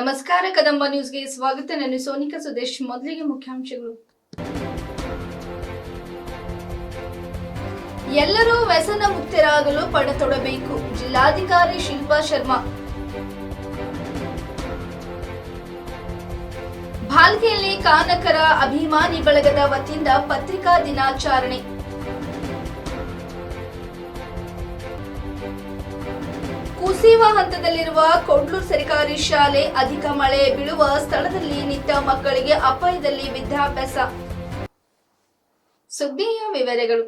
ನಮಸ್ಕಾರ ಕದಂಬ ನ್ಯೂಸ್ಗೆ ಸ್ವಾಗತ. ನಾನು ಸೋನಿಕಾ ಸುದೇಶ್. ಮೊದಲಿಗೆ ಮುಖ್ಯಾಂಶಗಳು. ಎಲ್ಲರೂ ವ್ಯಸನ ಮುಕ್ತರಾಗಲು ಪಣತೊಡಬೇಕು. ಜಿಲ್ಲಾಧಿಕಾರಿ ಶಿಲ್ಪಾ ಶರ್ಮಾ. ಭಾಲ್ಕಿಯಲ್ಲಿ ಕಾನಕರ ಅಭಿಮಾನಿ ಬಳಗದ ವತಿಯಿಂದ ಪತ್ರಿಕಾ ದಿನಾಚರಣೆ. ಕುಸಿಯುವ ಹಂತದಲ್ಲಿರುವ ಕೊಡ್ಲೂರು ಸರ್ಕಾರಿ ಶಾಲೆ. ಅಧಿಕ ಮಳೆ ಬೀಳುವ ಸ್ಥಳದಲ್ಲಿ ನಿಂತ ಮಕ್ಕಳಿಗೆ ಅಪಾಯದಲ್ಲಿ ವಿದ್ಯಾಭ್ಯಾಸ. ಸುದ್ದಿಯ ವಿವರಗಳು.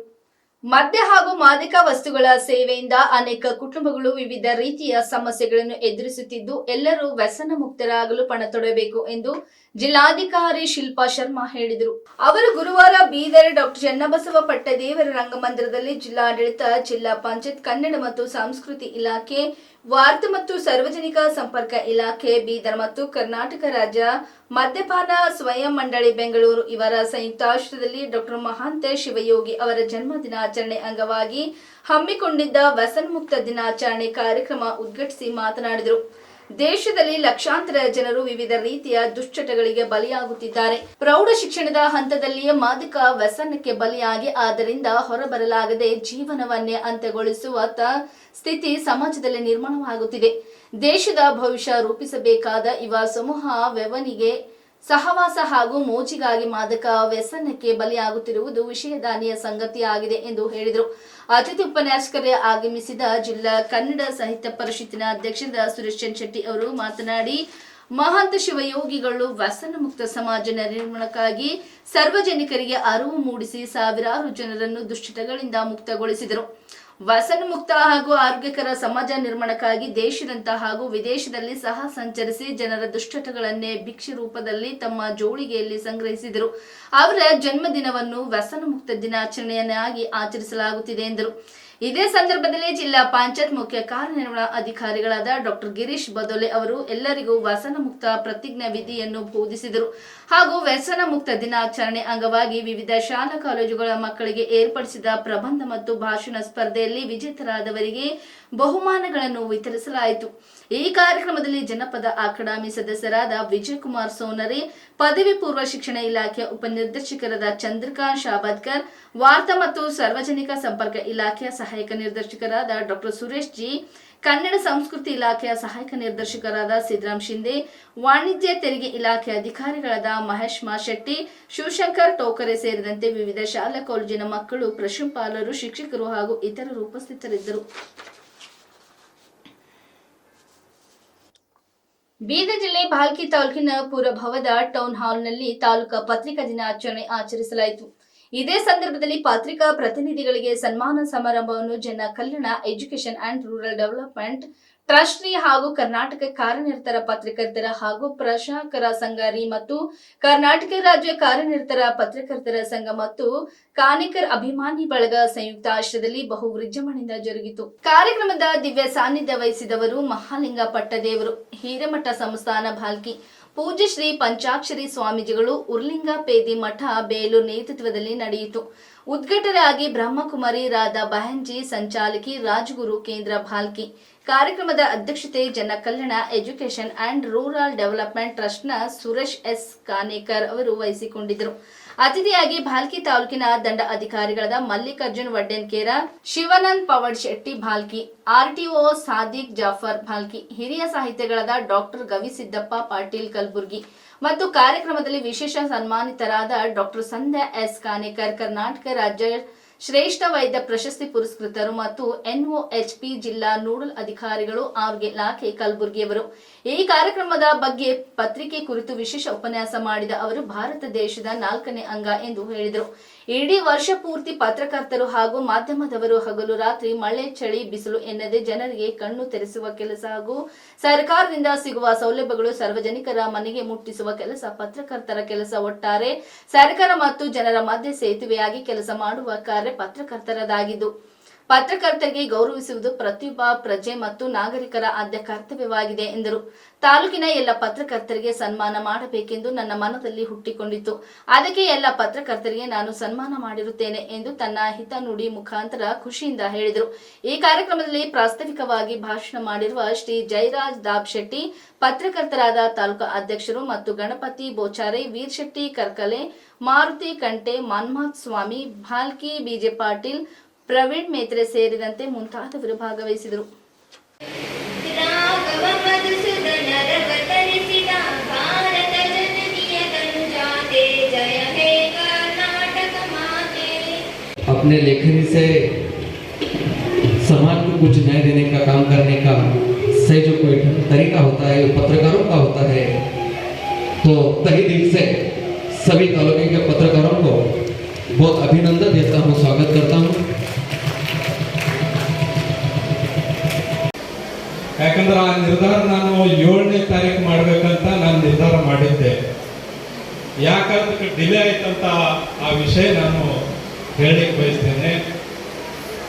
ಮದ್ಯ ಹಾಗೂ ಮಾದಕ ವಸ್ತುಗಳ ಸೇವೆಯಿಂದ ಅನೇಕ ಕುಟುಂಬಗಳು ವಿವಿಧ ರೀತಿಯ ಸಮಸ್ಯೆಗಳನ್ನು ಎದುರಿಸುತ್ತಿದ್ದು, ಎಲ್ಲರೂ ವ್ಯಸನ ಮುಕ್ತರಾಗಲು ಪಣತೊಡಬೇಕು ಎಂದು ಜಿಲ್ಲಾಧಿಕಾರಿ ಶಿಲ್ಪಾ ಶರ್ಮಾ ಹೇಳಿದರು. ಅವರು ಗುರುವಾರ ಬೀದರ್ ಡಾಕ್ಟರ್ ಚನ್ನಬಸವ ಪಟ್ಟದೇವರ ರಂಗಮಂದಿರದಲ್ಲಿ ಜಿಲ್ಲಾಡಳಿತ, ಜಿಲ್ಲಾ ಪಂಚಾಯತ್, ಕನ್ನಡ ಮತ್ತು ಸಂಸ್ಕೃತಿ ಇಲಾಖೆ, ವಾರ್ತಾ ಮತ್ತು ಸಾರ್ವಜನಿಕ ಸಂಪರ್ಕ ಇಲಾಖೆ, ಬೀದರ್ ಮತ್ತು ಕರ್ನಾಟಕ ರಾಜ್ಯ ಮದ್ಯಪಾನ ಸ್ವಯಂ ಮಂಡಳಿ ಬೆಂಗಳೂರು ಇವರ ಸಂಯುಕ್ತಾಶ್ರಯದಲ್ಲಿ ಡಾಕ್ಟರ್ ಮಹಾಂತೇಶ್ ಶಿವಯೋಗಿ ಅವರ ಜನ್ಮ ದಿನಾಚರಣೆ ಅಂಗವಾಗಿ ಹಮ್ಮಿಕೊಂಡಿದ್ದ ವ್ಯಸನ ಮುಕ್ತ ದಿನಾಚರಣೆ ಕಾರ್ಯಕ್ರಮ ಉದ್ಘಾಟಿಸಿ ಮಾತನಾಡಿದರು. ದೇಶದಲ್ಲಿ ಲಕ್ಷಾಂತರ ಜನರು ವಿವಿಧ ರೀತಿಯ ದುಶ್ಚಟಗಳಿಗೆ ಬಲಿಯಾಗುತ್ತಿದ್ದಾರೆ. ಪ್ರೌಢ ಶಿಕ್ಷಣದ ಹಂತದಲ್ಲಿಯೇ ಮಾದಕ ವ್ಯಸನಕ್ಕೆ ಬಲಿಯಾಗಿ ಅದರಿಂದ ಹೊರಬರಲಾಗದೆ ಜೀವನವನ್ನೇ ಅಂತ್ಯಗೊಳಿಸುವ ಸ್ಥಿತಿ ಸಮಾಜದಲ್ಲಿ ನಿರ್ಮಾಣವಾಗುತ್ತಿದೆ. ದೇಶದ ಭವಿಷ್ಯ ರೂಪಿಸಬೇಕಾದ ಯುವ ಸಮೂಹ ವ್ಯವನಿಗೆ ಸಹವಾಸ ಹಾಗೂ ಮೋಜಿಗಾಗಿ ಮಾದಕ ವ್ಯಸನಕ್ಕೆ ಬಲಿಯಾಗುತ್ತಿರುವುದು ವಿಷಯದಾನಿಯ ಸಂಗತಿಯಾಗಿದೆ ಎಂದು ಹೇಳಿದರು. ಅತಿಥಿ ಉಪನ್ಯಾಸಕರೇ ಆಗಮಿಸಿದ ಜಿಲ್ಲಾ ಕನ್ನಡ ಸಾಹಿತ್ಯ ಪರಿಷತ್ತಿನ ಅಧ್ಯಕ್ಷ ಸುರೇಶ್ ಶೆಟ್ಟಿ ಅವರು ಮಾತನಾಡಿ, ಮಹಾಂತ ಶಿವಯೋಗಿಗಳು ವ್ಯಸನ ಮುಕ್ತ ಸಮಾಜ ನಿರ್ಮಾಣಕ್ಕಾಗಿ ಸಾರ್ವಜನಿಕರಿಗೆ ಅರಿವು ಮೂಡಿಸಿ ಸಾವಿರಾರು ಜನರನ್ನು ದುಶ್ಚಟಗಳಿಂದ ಮುಕ್ತಗೊಳಿಸಿದರು. ವ್ಯಸನ ಮುಕ್ತ ಹಾಗೂ ಆರೋಗ್ಯಕರ ಸಮಾಜ ನಿರ್ಮಾಣಕ್ಕಾಗಿ ದೇಶದಂತ ಹಾಗೂ ವಿದೇಶದಲ್ಲಿ ಸಹ ಸಂಚರಿಸಿ ಜನರ ದುಶ್ಚಟಗಳನ್ನೇ ಭಿಕ್ಷೆ ರೂಪದಲ್ಲಿ ತಮ್ಮ ಜೋಳಿಗೆಯಲ್ಲಿ ಸಂಗ್ರಹಿಸಿದರು. ಅವರ ಜನ್ಮದಿನವನ್ನು ವ್ಯಸನ ಮುಕ್ತ ದಿನಾಚರಣೆಯನ್ನಾಗಿ ಆಚರಿಸಲಾಗುತ್ತಿದೆ ಎಂದರು. ಇದೇ ಸಂದರ್ಭದಲ್ಲಿ ಜಿಲ್ಲಾ ಪಂಚಾಯತ್ ಮುಖ್ಯ ಕಾರ್ಯನಿರ್ವಹಣಾ ಅಧಿಕಾರಿಗಳಾದ ಡಾಕ್ಟರ್ ಗಿರೀಶ್ ಬದೋಲೆ ಅವರು ಎಲ್ಲರಿಗೂ ವ್ಯಸನ ಮುಕ್ತ ಪ್ರತಿಜ್ಞಾ ವಿಧಿಯನ್ನು ಬೋಧಿಸಿದರು. ಹಾಗೂ ವ್ಯಸನ ಮುಕ್ತ ದಿನಾಚರಣೆ ಅಂಗವಾಗಿ ವಿವಿಧ ಶಾಲಾ ಕಾಲೇಜುಗಳ ಮಕ್ಕಳಿಗೆ ಏರ್ಪಡಿಸಿದ ಪ್ರಬಂಧ ಮತ್ತು ಭಾಷಣ ಸ್ಪರ್ಧೆಯಲ್ಲಿ ವಿಜೇತರಾದವರಿಗೆ ಬಹುಮಾನಗಳನ್ನು ವಿತರಿಸಲಾಯಿತು. ಈ ಕಾರ್ಯಕ್ರಮದಲ್ಲಿ ಜನಪದ ಅಕಾಡೆಮಿ ಸದಸ್ಯರಾದ ವಿಜಯಕುಮಾರ್ ಸೋನರೆ, ಪದವಿ ಪೂರ್ವ ಶಿಕ್ಷಣ ಇಲಾಖೆಯ ಉಪನಿರ್ದೇಶಕರಾದ ಚಂದ್ರಕಾಂತ್ ಶಾಬತ್ಕರ್, ವಾರ್ತಾ ಮತ್ತು ಸಾರ್ವಜನಿಕ ಸಂಪರ್ಕ ಇಲಾಖೆಯ ಸಹಾಯಕ ನಿರ್ದೇಶಕರಾದ ಡಾಕ್ಟರ್ ಸುರೇಶ್ ಜಿ, ಕನ್ನಡ ಸಂಸ್ಕೃತಿ ಇಲಾಖೆಯ ಸಹಾಯಕ ನಿರ್ದೇಶಕರಾದ ಸಿದ್ದರಾಮ್ ಶಿಂದೆ, ವಾಣಿಜ್ಯ ತೆರಿಗೆ ಇಲಾಖೆ ಅಧಿಕಾರಿಗಳಾದ ಮಹೇಶ್ ಶೆಟ್ಟಿ, ಶಿವಶಂಕರ್ ಟೋಕರೆ ಸೇರಿದಂತೆ ವಿವಿಧ ಶಾಲಾ ಕಾಲೇಜಿನ ಮಕ್ಕಳು, ಪ್ರಾಂಶುಪಾಲರು, ಶಿಕ್ಷಕರು ಹಾಗೂ ಇತರರು ಉಪಸ್ಥಿತರಿದ್ದರು. ಬೀದರ್ ಜಿಲ್ಲೆ ಭಾಲ್ಕಿ ತಾಲೂಕಿನ ಪುರಭವದ ಟೌನ್ ಹಾಲ್ನಲ್ಲಿ ತಾಲೂಕಾ ಪತ್ರಿಕಾ ದಿನಾಚರಣೆ ಆಚರಿಸಲಾಯಿತು. ಇದೇ ಸಂದರ್ಭದಲ್ಲಿ ಪತ್ರಿಕಾ ಪ್ರತಿನಿಧಿಗಳಿಗೆ ಸನ್ಮಾನ ಸಮಾರಂಭವನ್ನು ಜನ ಕಲ್ಯಾಣ ಎಜುಕೇಷನ್ ಅಂಡ್ ರೂರಲ್ ಡೆವಲಪ್ಮೆಂಟ್ ಟ್ರಸ್ಟ್ರಿ ಹಾಗೂ ಕರ್ನಾಟಕ ಕಾರ್ಯನಿರತರ ಪತ್ರಕರ್ತರ ಹಾಗೂ ಪ್ರಕಾಶಕರ ಸಂಘ ಮತ್ತು ಕರ್ನಾಟಕ ರಾಜ್ಯ ಕಾರ್ಯನಿರತರ ಪತ್ರಕರ್ತರ ಸಂಘ ಮತ್ತು ಕಾನಿಕರ್ ಅಭಿಮಾನಿ ಬಳಗ ಸಂಯುಕ್ತ ಆಶ್ರಯದಲ್ಲಿ ಬಹು ವಿಜೃಂಭಣೆಯಿಂದ ಜರುಗಿತು. ಕಾರ್ಯಕ್ರಮದ ದಿವ್ಯ ಸಾನ್ನಿಧ್ಯ ವಹಿಸಿದವರು ಮಹಾಲಿಂಗ ಪಟ್ಟದೇವರು, ಹಿರೇಮಠ ಸಂಸ್ಥಾನ ಭಾಲ್ಕಿ, ಪೂಜ್ಯ ಶ್ರೀ ಪಂಚಾಕ್ಷರಿ ಸ್ವಾಮೀಜಿಗಳು, ಉರ್ಲಿಂಗ ಪೇದಿ ಮಠ ಬೇಲೂರು ನೇತೃತ್ವದಲ್ಲಿ ನಡೆಯಿತು. ಉದ್ಘಾಟನೆಯಾಗಿ ಬ್ರಹ್ಮಕುಮಾರಿ ರಾಧಾ ಬಹಂಜಿ, ಸಂಚಾಲಕಿ ರಾಜಗುರು ಕೇಂದ್ರ ಭಾಲ್ಕಿ. ಕಾರ್ಯಕ್ರಮದ ಅಧ್ಯಕ್ಷತೆ ಜನ ಕಲ್ಯಾಣ ಎಜುಕೇಷನ್ ಅಂಡ್ ರೂರಲ್ ಡೆವಲಪ್ಮೆಂಟ್ ಟ್ರಸ್ಟ್ನ ಸುರೇಶ್ ಎಸ್ ಕಾನೇಕರ್ ಅವರು ವಹಿಸಿಕೊಂಡಿದ್ದರು. ಅತಿಥಿಯಾಗಿ ಭಾಲ್ಕಿ ತಾಲೂಕಿನ ದಂಡ ಅಧಿಕಾರಿಗಳಾದ ಮಲ್ಲಿಕಾರ್ಜುನ್ ವಡ್ಡೇನ್ಕೇರ, ಶಿವಾನಂದ್ ಪವಡ್ ಶೆಟ್ಟಿ ಭಾಲ್ಕಿ, ಆರ್ಟಿಒ ಸಾದಿಕ್ ಜಾಫರ್ ಭಾಲ್ಕಿ, ಹಿರಿಯ ಸಾಹಿತಿಗಳಾದ ಡಾಕ್ಟರ್ ಗವಿಸಿದ್ದಪ್ಪ ಪಾಟೀಲ್ ಕಲಬುರ್ಗಿ ಮತ್ತು ಕಾರ್ಯಕ್ರಮದಲ್ಲಿ ವಿಶೇಷ ಸನ್ಮಾನಿತರಾದ ಡಾಕ್ಟರ್ ಸಂಧ್ಯಾ ಎಸ್ ಕಾನೇಕರ್, ಕರ್ನಾಟಕ ರಾಜ್ಯ ಶ್ರೇಷ್ಠ ವೈದ್ಯ ಪ್ರಶಸ್ತಿ ಪುರಸ್ಕೃತರು ಮತ್ತು ಎನ್ಒಎಚ್ಪಿ ಜಿಲ್ಲಾ ನೋಡಲ್ ಅಧಿಕಾರಿಗಳು, ಆರೋಗ್ಯ ಇಲಾಖೆ ಕಲಬುರಗಿಯವರು. ಈ ಕಾರ್ಯಕ್ರಮದ ಬಗ್ಗೆ ಪತ್ರಿಕೆ ಕುರಿತು ವಿಶೇಷ ಉಪನ್ಯಾಸ ಮಾಡಿದ ಅವರು, ಭಾರತ ದೇಶದ 4ನೇ ಅಂಗ ಎಂದು ಹೇಳಿದರು. ಇಡೀ ವರ್ಷ ಪೂರ್ತಿ ಪತ್ರಕರ್ತರು ಹಾಗೂ ಮಾಧ್ಯಮದವರು ಹಗಲು ರಾತ್ರಿ ಮಳೆ ಚಳಿ ಬಿಸಿಲು ಎನ್ನದೆ ಜನರಿಗೆ ಕಣ್ಣು ತೆರೆಸುವ ಕೆಲಸ ಹಾಗೂ ಸರ್ಕಾರದಿಂದ ಸಿಗುವ ಸೌಲಭ್ಯಗಳು ಸಾರ್ವಜನಿಕರ ಮನೆಗೆ ಮುಟ್ಟಿಸುವ ಕೆಲಸ ಪತ್ರಕರ್ತರ ಕೆಲಸ. ಒಟ್ಟಾರೆ ಸರ್ಕಾರ ಮತ್ತು ಜನರ ಮಧ್ಯೆ ಸೇತುವೆಯಾಗಿ ಕೆಲಸ ಮಾಡುವ ಕಾರ್ಯ ಪತ್ರಕರ್ತರದಾಗಿದ್ದು, ಪತ್ರಕರ್ತರಿಗೆ ಗೌರವಿಸುವುದು ಪ್ರತಿಯೊಬ್ಬ ಪ್ರಜೆ ಮತ್ತು ನಾಗರಿಕರ ಆದ್ಯ ಕರ್ತವ್ಯವಾಗಿದೆ ಎಂದರು. ತಾಲೂಕಿನ ಎಲ್ಲ ಪತ್ರಕರ್ತರಿಗೆ ಸನ್ಮಾನ ಮಾಡಬೇಕೆಂದು ನನ್ನ ಮನದಲ್ಲಿ ಹುಟ್ಟಿಕೊಂಡಿತ್ತು. ಅದಕ್ಕೆ ಎಲ್ಲ ಪತ್ರಕರ್ತರಿಗೆ ನಾನು ಸನ್ಮಾನ ಮಾಡಿರುತ್ತೇನೆ ಎಂದು ತನ್ನ ಹಿತನುಡಿ ಮುಖಾಂತರ ಖುಷಿಯಿಂದ ಹೇಳಿದರು. ಈ ಕಾರ್ಯಕ್ರಮದಲ್ಲಿ ಪ್ರಾಸ್ತಾವಿಕವಾಗಿ ಭಾಷಣ ಮಾಡಿರುವ ಶ್ರೀ ಜಯರಾಜ್ ದಾಬಶೆಟ್ಟಿ, ಪತ್ರಕರ್ತರಾದ ತಾಲೂಕಾ ಅಧ್ಯಕ್ಷರು ಮತ್ತು ಗಣಪತಿ ಬೋಚಾರೆ, ವೀರಶೆಟ್ಟಿ ಕರ್ಕಲೆ, ಮಾರುತಿ ಕಂಟೆ, ಮನ್ಮಥ್ ಸ್ವಾಮಿ, ಭಾಲ್ಕಿ, ಬಿಜೆ ಪಾಟೀಲ್, ಪ್ರವೀಣ್ ಮೇತ್ರೆ ಸೇರಿದಂತೆ ಮುಂತಾದವರು ಭಾಗವಹಿಸಿದರು. अपने लेखनी से समाज को कुछ न्याय देने का काम करने का सही जो कोई तरीका होता है वो पत्रकारों का होता है। तो तहे दिल से सभी तालुके के पत्रकारों को बहुत अभिनंदन देता हूँ, स्वागत करता हूँ। ಯಾಕಂದ್ರೆ ಆ ನಿರ್ಧಾರ ನಾನು 7ನೇ ತಾರೀಕು ಮಾಡಬೇಕಂತ ನಾನು ನಿರ್ಧಾರ ಮಾಡಿದ್ದೆ. ಯಾಕಂದ್ರೆ ಡಿಲೇ ಆಯ್ತಂತ ಆ ವಿಷಯ ನಾನು ಹೇಳಲಿಕ್ಕೆ ಬಯಸ್ತೇನೆ.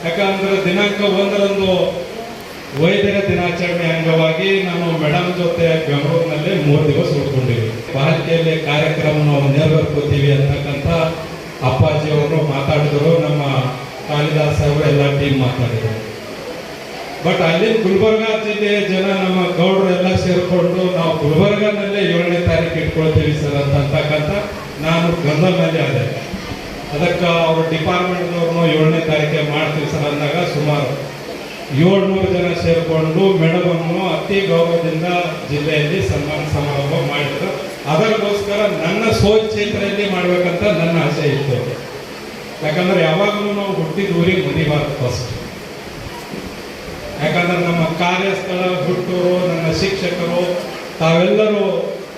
ಯಾಕಂದ್ರೆ ದಿನಾಂಕ 1ರಂದು ವೈದ್ಯರ ದಿನಾಚರಣೆ ಅಂಗವಾಗಿ ನಾನು ಮೇಡಮ್ ಜೊತೆ ಬೆಂಗಳೂರಿನಲ್ಲಿ 3 ದಿವಸ ಉಳ್ಕೊಂಡಿವಿ. ಬಾಲ್ಕಿಯಲ್ಲಿ ಕಾರ್ಯಕ್ರಮ ನಾವು ನೆರವೇರ್ಕೋತೀವಿ ಅಂತಕ್ಕಂಥ ಅಪ್ಪಾಜಿ ಅವರು ಮಾತಾಡಿದರು, ನಮ್ಮ ಕಾಳಿದಾಸ್ ಅವರು ಎಲ್ಲ ಟೀಮ್ ಮಾತಾಡಿದರು. ಬಟ್ ಅಲ್ಲಿ ಗುಲ್ಬರ್ಗಾ ಜಿಲ್ಲೆಯ ಜನ ನಮ್ಮ ಗೌಡರು ಎಲ್ಲ ಸೇರಿಕೊಂಡು ನಾವು ಗುಲ್ಬರ್ಗಾನಲ್ಲೇ 7ನೇ ತಾರೀಕು ಇಟ್ಕೊಳ್ತೀವಿ ಸರ್ ಅಂತಕ್ಕಂಥ ನಾನು ಗಂಧಲ್ನಲ್ಲಿ ಆದೆ. ಅದಕ್ಕೆ ಅವರು ಡಿಪಾರ್ಟ್ಮೆಂಟ್ನವ್ರನ್ನೂ 7ನೇ ತಾರೀಕೆ ಮಾಡ್ತೀವಿ ಸರ್ ಅಂದಾಗ ಸುಮಾರು 700 ಜನ ಸೇರಿಕೊಂಡು ಮೇಡಮನ್ನು ಅತಿ ಗೌರವದಿಂದ ಜಿಲ್ಲೆಯಲ್ಲಿ ಸನ್ಮಾನ ಸಮಾರಂಭ ಮಾಡಿದ್ರು. ಅದಕ್ಕೋಸ್ಕರ ನನ್ನ ಸ್ವಚ್ಛೇತ್ರದಲ್ಲಿ ಮಾಡ್ಬೇಕಂತ ನನ್ನ ಆಸೆ ಇತ್ತು. ಯಾಕಂದ್ರೆ ಯಾವಾಗಲೂ ನಾವು ಹುಟ್ಟಿದ ಊರಿಗೆ ಮರಿಬಾರ್ದು ಫಸ್ಟ್. ಯಾಕಂದ್ರೆ ನಮ್ಮ ಕಾರ್ಯಸ್ಥಳ, ಹುಟ್ಟೂರು, ನನ್ನ ಶಿಕ್ಷಕರು ತಾವೆಲ್ಲರೂ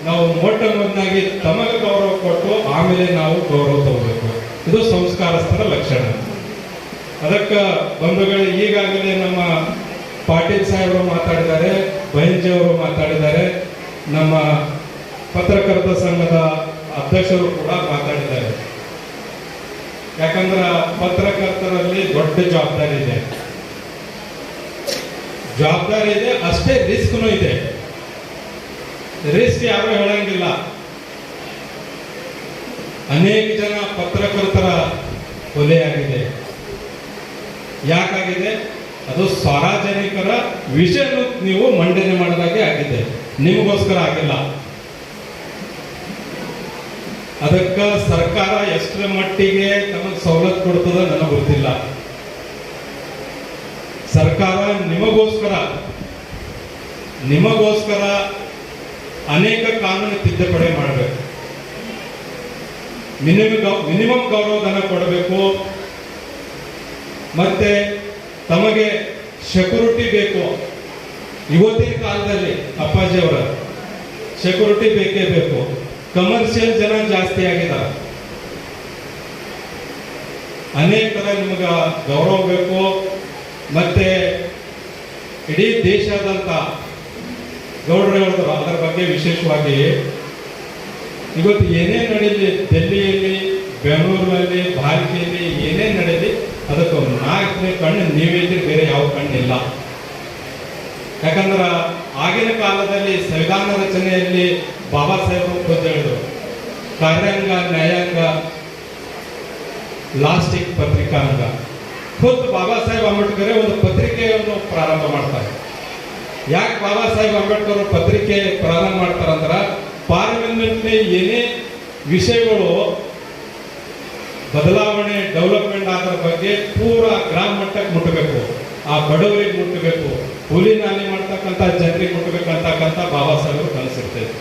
ನಾವು ಮೊಟ್ಟ ಮೊದಲಾಗಿ ತಮಗೆ ಗೌರವ ಕೊಟ್ಟು ಆಮೇಲೆ ನಾವು ಗೌರವ ತಗೋಬೇಕು. ಇದು ಸಂಸ್ಕಾರಸ್ಥರ ಲಕ್ಷಣ. ಅದಕ್ಕೆ ಬಂಧುಗಳು, ಈಗಾಗಲೇ ನಮ್ಮ ಪಾಟೀಲ್ ಸಾಹೇಬರು ಮಾತಾಡಿದ್ದಾರೆ, ಬೈಂಜಿ ಅವರು ಮಾತಾಡಿದ್ದಾರೆ, ನಮ್ಮ ಪತ್ರಕರ್ತ ಸಂಘದ ಅಧ್ಯಕ್ಷರು ಕೂಡ ಮಾತಾಡಿದ್ದಾರೆ. ಯಾಕಂದ್ರೆ ಪತ್ರಕರ್ತರಲ್ಲಿ ದೊಡ್ಡ ಜವಾಬ್ದಾರಿ ಇದೆ, ಅಷ್ಟೇ ರಿಸ್ಕ್ನೂ ಇದೆ. ರಿಸ್ಕ್ ಯಾರು ಹೇಳಂಗಿಲ್ಲ. ಅನೇಕ ಜನ ಪತ್ರಕರ್ತರ ಕೊಲೆಯಾಗಿದೆ. ಯಾಕಾಗಿದೆ? ಅದು ಸಾರ್ವಜನಿಕರ ವಿಷಯ ನೀವು ಮಂಡನೆ ಮಾಡಿದಾಗೆ ಆಗಿದೆ, ನಿಮಗೋಸ್ಕರ ಆಗಿಲ್ಲ. ಅದಕ್ಕೆ ಸರ್ಕಾರ ಎಷ್ಟರ ಮಟ್ಟಿಗೆ ನಮಗೆ ಸವಲತ್ತು ಕೊಡ್ತದ ನನಗೆ ಗೊತ್ತಿಲ್ಲ. ಸರ್ಕಾರ ನಿಮಗೋಸ್ಕರ ಅನೇಕ ಕಾನೂನು ತಿದ್ದುಪಡಿ ಮಾಡಬೇಕು. ಮಿನಿಮಮ್ ಗೌರವಧನ ಕೊಡಬೇಕು. ಮತ್ತೆ ತಮಗೆ ಸೆಕ್ಯೂರಿಟಿ ಬೇಕು. ಇವತ್ತಿನ ಕಾಲದಲ್ಲಿ ಅಪ್ಪಾಜಿ ಅವರ ಸೆಕ್ಯೂರಿಟಿ ಬೇಕೇ ಬೇಕು. ಕಮರ್ಷಿಯಲ್ ಜನ ಜಾಸ್ತಿ ಆಗಿದ್ದಾರೆ. ಅನೇಕರ ನಿಮಗೆ ಗೌರವ ಬೇಕು. ಮತ್ತೆ ಇಡೀ ದೇಶಾದ್ಯಂತ ಗೌಡರು ಹೇಳಿದ್ರು ಅದರ ಬಗ್ಗೆ ವಿಶೇಷವಾಗಿ. ಇವತ್ತು ಏನೇ ನಡೀಲಿ, ಡೆಲ್ಲಿಯಲ್ಲಿ, ಬೆಂಗಳೂರಿನಲ್ಲಿ, ಭಾರತಿಯಲ್ಲಿ ಏನೇ ನಡೀಲಿ, ಅದಕ್ಕೆ 4ನೇ ಕಣ್ಣು ನೀವಿದ್ರೆ ಬೇರೆ ಯಾವ ಕಣ್ಣಿಲ್ಲ. ಯಾಕಂದ್ರೆ ಆಗಿನ ಕಾಲದಲ್ಲಿ ಸಂವಿಧಾನ ರಚನೆಯಲ್ಲಿ ಬಾಬಾ ಸಾಹೇಬರು ಖುದ್ದು ಹೇಳಿದ್ರು, ಕಾರ್ಯಾಂಗ, ನ್ಯಾಯಾಂಗ, ಲಾಸ್ಟಿಕ್ ಪತ್ರಿಕಾಂಗ. ಖುದ್ದು ಬಾಬಾ ಸಾಹೇಬ್ ಅಂಬೇಡ್ಕರ್ ಒಂದು ಪತ್ರಿಕೆಯನ್ನು ಪ್ರಾರಂಭ ಮಾಡ್ತಾರೆ. ಯಾಕೆ ಬಾಬಾ ಸಾಹೇಬ್ ಅಂಬೇಡ್ಕರ್ ಪತ್ರಿಕೆ ಪ್ರಾರಂಭ ಮಾಡ್ತಾರಂದ್ರೆ, ಪಾರ್ಲಿಮೆಂಟ್ ಏನೇ ವಿಷಯಗಳು ಬದಲಾವಣೆ, ಡೆವಲಪ್ಮೆಂಟ್ ಆದ್ರ ಬಗ್ಗೆ ಪೂರಾ ಗ್ರಾಮ ಮಟ್ಟಕ್ಕೆ ಮುಟ್ಟಬೇಕು, ಆ ಬಡವರಿಗೆ ಮುಟ್ಟಬೇಕು, ಕೂಲಿ ನಾಲಿ ಮಾಡ್ತಕ್ಕಂಥ ಜನರಿಗೆ ಮುಟ್ಟಬೇಕಂತಕ್ಕಂಥ ಬಾಬಾ ಸಾಹೇಬರು ಕನಸಿರ್ತದೆ.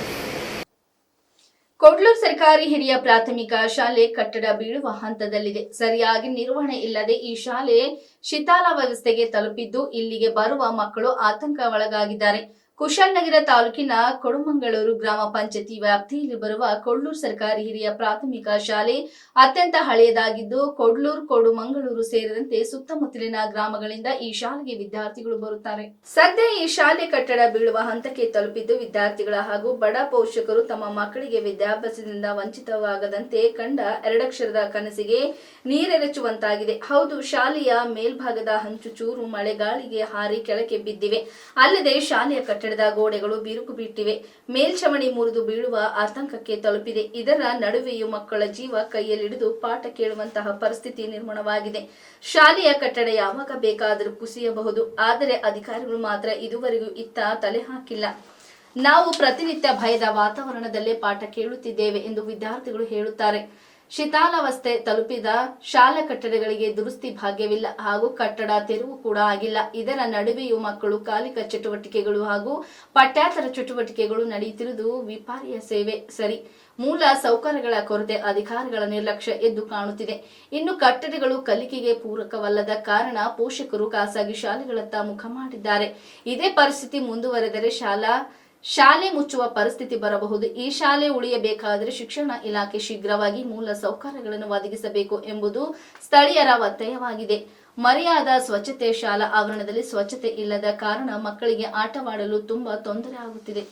ಕೊಡ್ಲೂರು ಸರ್ಕಾರಿ ಹಿರಿಯ ಪ್ರಾಥಮಿಕ ಶಾಲೆ ಕಟ್ಟಡ ಬೀಳುವ ಹಂತದಲ್ಲಿದೆ. ಸರಿಯಾಗಿ ನಿರ್ವಹಣೆ ಇಲ್ಲದೆ ಈ ಶಾಲೆ ಶಿಥಾಲಾವಸ್ಥೆಗೆ ತಲುಪಿದ್ದು, ಇಲ್ಲಿಗೆ ಬರುವ ಮಕ್ಕಳು ಆತಂಕ ಒಳಗಾಗಿದ್ದಾರೆ. ಕುಶಾಲನಗರ ತಾಲೂಕಿನ ಕೊಡಮಂಗಳೂರು ಗ್ರಾಮ ಪಂಚಾಯತಿ ವ್ಯಾಪ್ತಿಯಲ್ಲಿ ಬರುವ ಕೊಡ್ಲೂರು ಸರ್ಕಾರಿ ಹಿರಿಯ ಪ್ರಾಥಮಿಕ ಶಾಲೆ ಅತ್ಯಂತ ಹಳೆಯದಾಗಿದ್ದು ಕೊಡ್ಲೂರು ಸೇರಿದಂತೆ ಸುತ್ತಮುತ್ತಲಿನ ಗ್ರಾಮಗಳಿಂದ ಈ ಶಾಲೆಗೆ ವಿದ್ಯಾರ್ಥಿಗಳು ಬರುತ್ತಾರೆ. ಸದ್ಯ ಈ ಶಾಲೆ ಕಟ್ಟಡ ಬೀಳುವ ಹಂತಕ್ಕೆ ತಲುಪಿದ್ದು ವಿದ್ಯಾರ್ಥಿಗಳ ಹಾಗೂ ಬಡ ಪೋಷಕರು ತಮ್ಮ ಮಕ್ಕಳಿಗೆ ವಿದ್ಯಾಭ್ಯಾಸದಿಂದ ವಂಚಿತವಾಗದಂತೆ ಕಂಡ ಎರಡಕ್ಷರದ ಕನಸಿಗೆ ನೀರೆರಚುವಂತಾಗಿದೆ. ಹೌದು, ಶಾಲೆಯ ಮೇಲ್ಭಾಗದ ಹಂಚು ಚೂರು ಮಳೆಗಾಳಿಗೆ ಹಾರಿ ಕೆಳಕ್ಕೆ ಬಿದ್ದಿವೆ. ಅಲ್ಲದೆ ಶಾಲೆಯ ಕಟ್ಟಡದ ಗೋಡೆಗಳು ಬಿರುಕು ಬಿಟ್ಟಿವೆ. ಮೇಲ್ಛಾವಣಿ ಮುರಿದು ಬೀಳುವ ಆತಂಕಕ್ಕೆ ತಲುಪಿದೆ. ಇದರ ನಡುವೆಯೂ ಮಕ್ಕಳ ಜೀವ ಕೈಯಲ್ಲಿಡಿದು ಪಾಠ ಕೇಳುವಂತಹ ಪರಿಸ್ಥಿತಿ ನಿರ್ಮಾಣವಾಗಿದೆ. ಶಾಲೆಯ ಕಟ್ಟಡ ಯಾವಾಗ ಬೇಕಾದರೂ ಕುಸಿಯಬಹುದು. ಆದರೆ ಅಧಿಕಾರಿಗಳು ಮಾತ್ರ ಇದುವರೆಗೂ ಇತ್ತ ತಲೆ ಹಾಕಿಲ್ಲ. ನಾವು ಪ್ರತಿನಿತ್ಯ ಭಯದ ವಾತಾವರಣದಲ್ಲೇ ಪಾಠ ಕೇಳುತ್ತಿದ್ದೇವೆ ಎಂದು ವಿದ್ಯಾರ್ಥಿಗಳು ಹೇಳುತ್ತಾರೆ. ಶಿಥಿಲಾವಸ್ಥೆ ತಲುಪಿದ ಶಾಲಾ ಕಟ್ಟಡಗಳಿಗೆ ದುರಸ್ತಿ ಭಾಗ್ಯವಿಲ್ಲ ಹಾಗೂ ಕಟ್ಟಡ ತೆರವು ಕೂಡ ಆಗಿಲ್ಲ. ಇದರ ನಡುವೆಯೂ ಮಕ್ಕಳು ಕಾಲಿಕ ಚಟುವಟಿಕೆಗಳು ಹಾಗೂ ಪಠ್ಯೇತರ ಚಟುವಟಿಕೆಗಳು ನಡೆಯುತ್ತಿರುವುದು ವಿಪರ್ಯಾಸ ಸೇವೆ ಸರಿ. ಮೂಲ ಸೌಕರ್ಯಗಳ ಕೊರತೆ, ಅಧಿಕಾರಿಗಳ ನಿರ್ಲಕ್ಷ್ಯ ಎದ್ದು ಕಾಣುತ್ತಿದೆ. ಇನ್ನು ಕಟ್ಟಡಗಳು ಕಲಿಕೆಗೆ ಪೂರಕವಲ್ಲದ ಕಾರಣ ಪೋಷಕರು ಖಾಸಗಿ ಶಾಲೆಗಳತ್ತ ಮುಖ ಮಾಡಿದ್ದಾರೆ. ಇದೇ ಪರಿಸ್ಥಿತಿ ಮುಂದುವರೆದರೆ ಶಾಲೆ ಮುಚ್ಚುವ ಪರಿಸ್ಥಿತಿ ಬರಬಹುದು. ಈ ಶಾಲೆ ಉಳಿಯಬೇಕಾದರೆ ಶಿಕ್ಷಣ ಇಲಾಖೆ ಶೀಘ್ರವಾಗಿ ಮೂಲ ಸೌಕರ್ಯಗಳನ್ನು ಒದಗಿಸಬೇಕು ಎಂಬುದು ಸ್ಥಳೀಯರ ಒತ್ತಾಯವಾಗಿದೆ. ಮರೆಯಾದ ಸ್ವಚ್ಛತೆ, ಶಾಲಾ ಆವರಣದಲ್ಲಿ ಸ್ವಚ್ಛತೆ ಇಲ್ಲದ ಕಾರಣ ಮಕ್ಕಳಿಗೆ ಆಟವಾಡಲು ತುಂಬಾ ತೊಂದರೆ ಆಗುತ್ತಿದೆ.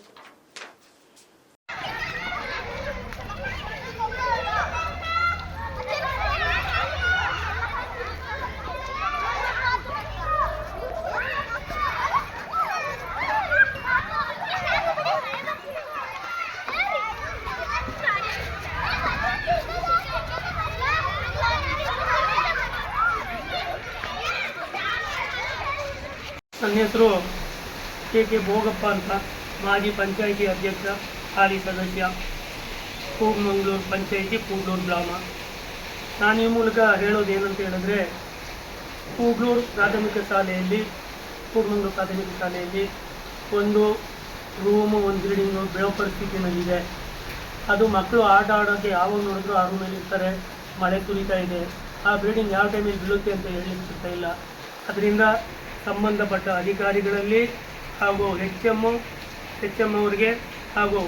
ನನ್ನ ಹೆಸರು ಕೆ ಭೋಗಪ್ಪ ಅಂತ, ಮಾಜಿ ಪಂಚಾಯಿತಿ ಅಧ್ಯಕ್ಷ, ಹಾಲಿ ಸದಸ್ಯ, ಕೂಡ್ಮಂಗ್ಳೂರು ಪಂಚಾಯಿತಿ, ಕೂಡ್ಲೂರು ಗ್ರಾಮ. ನಾನು ಈ ಮೂಲಕ ಹೇಳೋದು ಏನಂತ ಹೇಳಿದ್ರೆ, ಕೂಡ್ಲೂರು ಪ್ರಾಥಮಿಕ ಶಾಲೆಯಲ್ಲಿ ಒಂದು ರೂಮು, ಒಂದು ಬಿಲ್ಡಿಂಗು ಬೀಳೋ ಪರಿಸ್ಥಿತಿನಲ್ಲಿದೆ. ಅದು ಮಕ್ಕಳು ಆಟ ಆಡೋಕ್ಕೆ ಯಾವಾಗ ನೋಡಿದ್ರು ಆ ರೂಮಲ್ಲಿ ಇರ್ತಾರೆ. ಮಳೆ ಸುರಿತಾ ಇದೆ. ಆ ಬಿಲ್ಡಿಂಗ್ ಯಾವ ಟೈಮಲ್ಲಿ ಬೀಳುತ್ತೆ ಅಂತ ಹೇಳಲಿಕ್ಕೆ ಸಿಗ್ತಾ ಇಲ್ಲ. ಅದರಿಂದ ಸಂಬಂಧಪಟ್ಟ ಅಧಿಕಾರಿಗಳಲ್ಲಿ ಹಾಗೂ ಎಚ್ ಎಮ್ ಅವರಿಗೆ ಹಾಗೂ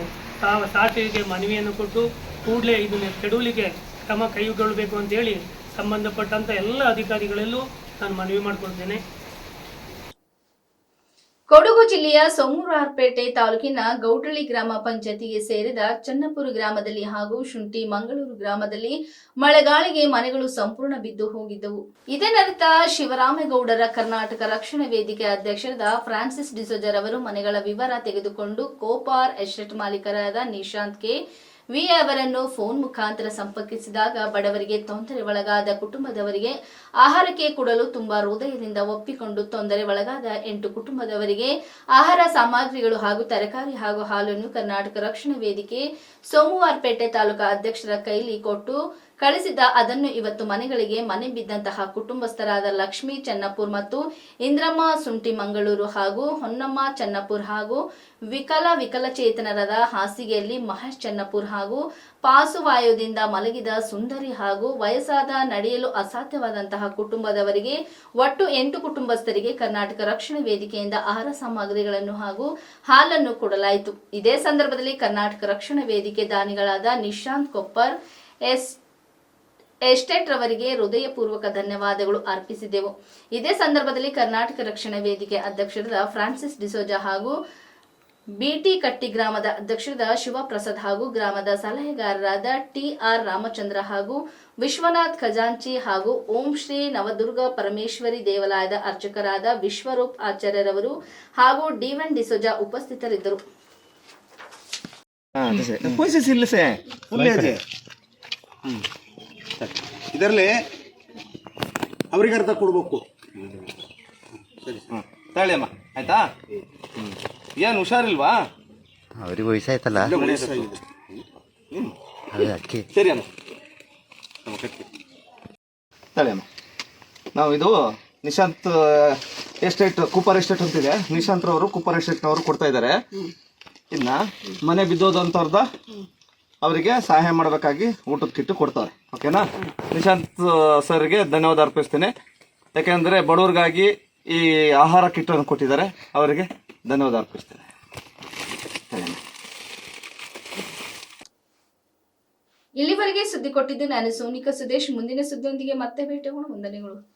ಶಾಸಕರಿಗೆ ಮನವಿಯನ್ನು ಕೊಟ್ಟು ಕೂಡಲೇ ಇದನ್ನು ಕೆಡವಲಿಕ್ಕೆ ಕ್ರಮ ಕೈಗೊಳ್ಳಬೇಕು ಅಂತೇಳಿ ಸಂಬಂಧಪಟ್ಟಂಥ ಎಲ್ಲ ಅಧಿಕಾರಿಗಳಲ್ಲೂ ನಾನು ಮನವಿ ಮಾಡಿಕೊಳ್ತೇನೆ. ಕೊಡಗು ಜಿಲ್ಲೆಯ ಸೋಮವಾರಪೇಟೆ ತಾಲೂಕಿನ ಗೌಡಳ್ಳಿ ಗ್ರಾಮ ಪಂಚಾಯತಿಗೆ ಸೇರಿದ ಚನ್ನಪುರ ಗ್ರಾಮದಲ್ಲಿ ಹಾಗೂ ಶುಂಠಿ ಮಂಗಳೂರು ಗ್ರಾಮದಲ್ಲಿ ಮಳೆಗಾಳಿಗೆ ಮನೆಗಳು ಸಂಪೂರ್ಣ ಬಿದ್ದು ಹೋಗಿದ್ದವು. ಇದನ್ನರಿತ ಶಿವರಾಮೇಗೌಡರ ಕರ್ನಾಟಕ ರಕ್ಷಣಾ ವೇದಿಕೆ ಅಧ್ಯಕ್ಷರಾದ ಫ್ರಾನ್ಸಿಸ್ ಡಿಸೋಜರ್ ಅವರು ಮನೆಗಳ ವಿವರ ತೆಗೆದುಕೊಂಡು ಕೋಪಾರ್ ಎಸ್ಟೇಟ್ ಮಾಲೀಕರಾದ ನಿಶಾಂತ್ ಕೆ ವಿ ಅವರನ್ನು ಫೋನ್ ಮುಖಾಂತರ ಸಂಪರ್ಕಿಸಿದಾಗ ಬಡವರಿಗೆ ತೊಂದರೆ ಒಳಗಾದ ಕುಟುಂಬದವರಿಗೆ ಆಹಾರಕ್ಕೆ ಕೊಡಲು ತುಂಬಾ ಹೃದಯದಿಂದ ಒಪ್ಪಿಕೊಂಡು ತೊಂದರೆ ಒಳಗಾದ 8 ಕುಟುಂಬದವರಿಗೆ ಆಹಾರ ಸಾಮಗ್ರಿಗಳು ಹಾಗೂ ತರಕಾರಿ ಹಾಗೂ ಹಾಲನ್ನು ಕರ್ನಾಟಕ ರಕ್ಷಣಾ ವೇದಿಕೆ ಸೋಮವಾರಪೇಟೆ ತಾಲೂಕಾ ಅಧ್ಯಕ್ಷರ ಕೈಲಿ ಕೊಟ್ಟು ಕಳಿಸಿದ್ದ. ಅದನ್ನು ಇವತ್ತು ಮನೆಗಳಿಗೆ ಮನೆ ಬಿದ್ದಂತಹ ಕುಟುಂಬಸ್ಥರಾದ ಲಕ್ಷ್ಮೀ ಚನ್ನಪುರ್ ಮತ್ತು ಇಂದ್ರಮ್ಮ ಸುಂಟಿ ಮಂಗಳೂರು ಹಾಗೂ ಹೊನ್ನಮ್ಮ ಚನ್ನಪುರ್ ಹಾಗೂ ವಿಕಲಚೇತನರಾದ ಹಾಸಿಗೆಯಲ್ಲಿ ಮಹೇಶ್ ಚನ್ನಪುರ್ ಹಾಗೂ ಪಾರ್ಶ್ವವಾಯುದಿಂದ ಮಲಗಿದ ಸುಂದರಿ ಹಾಗೂ ವಯಸ್ಸಾದ ನಡೆಯಲು ಅಸಾಧ್ಯವಾದಂತಹ ಕುಟುಂಬದವರಿಗೆ ಒಟ್ಟು 8 ಕುಟುಂಬಸ್ಥರಿಗೆ ಕರ್ನಾಟಕ ರಕ್ಷಣಾ ವೇದಿಕೆಯಿಂದ ಆಹಾರ ಸಾಮಗ್ರಿಗಳನ್ನು ಹಾಗೂ ಹಾಲನ್ನು ಕೊಡಲಾಯಿತು. ಇದೇ ಸಂದರ್ಭದಲ್ಲಿ ಕರ್ನಾಟಕ ರಕ್ಷಣಾ ವೇದಿಕೆ ದಾನಿಗಳಾದ ನಿಶಾಂತ್ ಕೊಪ್ಪರ್ ಎಸ್ಟೇಟ್ ರವರಿಗೆ ಹೃದಯಪೂರ್ವಕ ಧನ್ಯವಾದಗಳು ಅರ್ಪಿಸಿದೆವು. ಇದೇ ಸಂದರ್ಭದಲ್ಲಿ ಕರ್ನಾಟಕ ರಕ್ಷಣಾ ವೇದಿಕೆ ಅಧ್ಯಕ್ಷರಾದ ಫ್ರಾನ್ಸಿಸ್ ಡಿಸೋಜಾ ಹಾಗೂ ಬಿಟಿ ಕಟ್ಟಿ ಗ್ರಾಮದ ಅಧ್ಯಕ್ಷರಾದ ಶಿವಪ್ರಸಾದ್ ಹಾಗೂ ಗ್ರಾಮದ ಸಲಹೆಗಾರರಾದ ಟಿಆರ್ ರಾಮಚಂದ್ರ ಹಾಗೂ ವಿಶ್ವನಾಥ್ ಖಜಾಂಚಿ ಹಾಗೂ ಓಂ ಶ್ರೀ ನವದುರ್ಗ ಪರಮೇಶ್ವರಿ ದೇವಾಲಯದ ಅರ್ಚಕರಾದ ವಿಶ್ವರೂಪ್ ಆಚಾರ್ಯರವರು ಹಾಗೂ ಡಿವನ್ ಡಿಸೋಜಾ ಉಪಸ್ಥಿತರಿದ್ದರು. ಇದರಲ್ಲಿ ಅವ್ರಿಗೆ ಅರ್ಥ ಕೊಡ್ಬೇಕು. ತಳಿ ಅಮ್ಮ, ಆಯ್ತಾ? ಏನು ಹುಷಾರಿಲ್ವಾ? ಅವ್ರಿಗೆ ವಯಸ್ಸಾಯ್ತಲ್ಲ, ಅದಕ್ಕೆ ಸರಿ ಅಮ್ಮ. ತಳಿ ಅಮ್ಮ, ನಾವು ಇದು ನಿಶಾಂತ್ ಎಸ್ಟೇಟ್, ಕೂಪರ್ ಎಸ್ಟೇಟ್ ಅಂತಿದೆ, ನಿಶಾಂತ್ ರವರು ಕೂಪರ್ ಎಸ್ಟೇಟ್ನವರು ಕೊಡ್ತಾ ಇದ್ದಾರೆ. ಇನ್ನ ಮನೆ ಬಿದ್ದೋದಂತವ್ರದ ಅವರಿಗೆ ಸಹಾಯ ಮಾಡಬೇಕಾಗಿ ಊಟದ ಕಿಟ್ಟು ಕೊಡ್ತಾರೆ. ಓಕೆನಾ? ನಿಶಾಂತ್ ಸರ್ಗೆ ಧನ್ಯವಾದ ಅರ್ಪಿಸ್ತೇನೆ. ಯಾಕೆಂದರೆ ಬಡವ್ರಿಗಾಗಿ ಈ ಆಹಾರ ಕಿಟ್ಟನ್ನು ಕೊಟ್ಟಿದ್ದಾರೆ, ಅವರಿಗೆ ಧನ್ಯವಾದ ಅರ್ಪಿಸ್ತೇನೆ. ಇಲ್ಲಿವರೆಗೆ ಸುದ್ದಿ ಕೊಟ್ಟಿದ್ದು ನಾನು ಸೋನಿಕಾ ಸುದೇಶ್. ಮುಂದಿನ ಸುದ್ದಿಯೊಂದಿಗೆ ಮತ್ತೆ ಭೇಟಿಯಾಗೋಣ. ವಂದನೆಗಳು.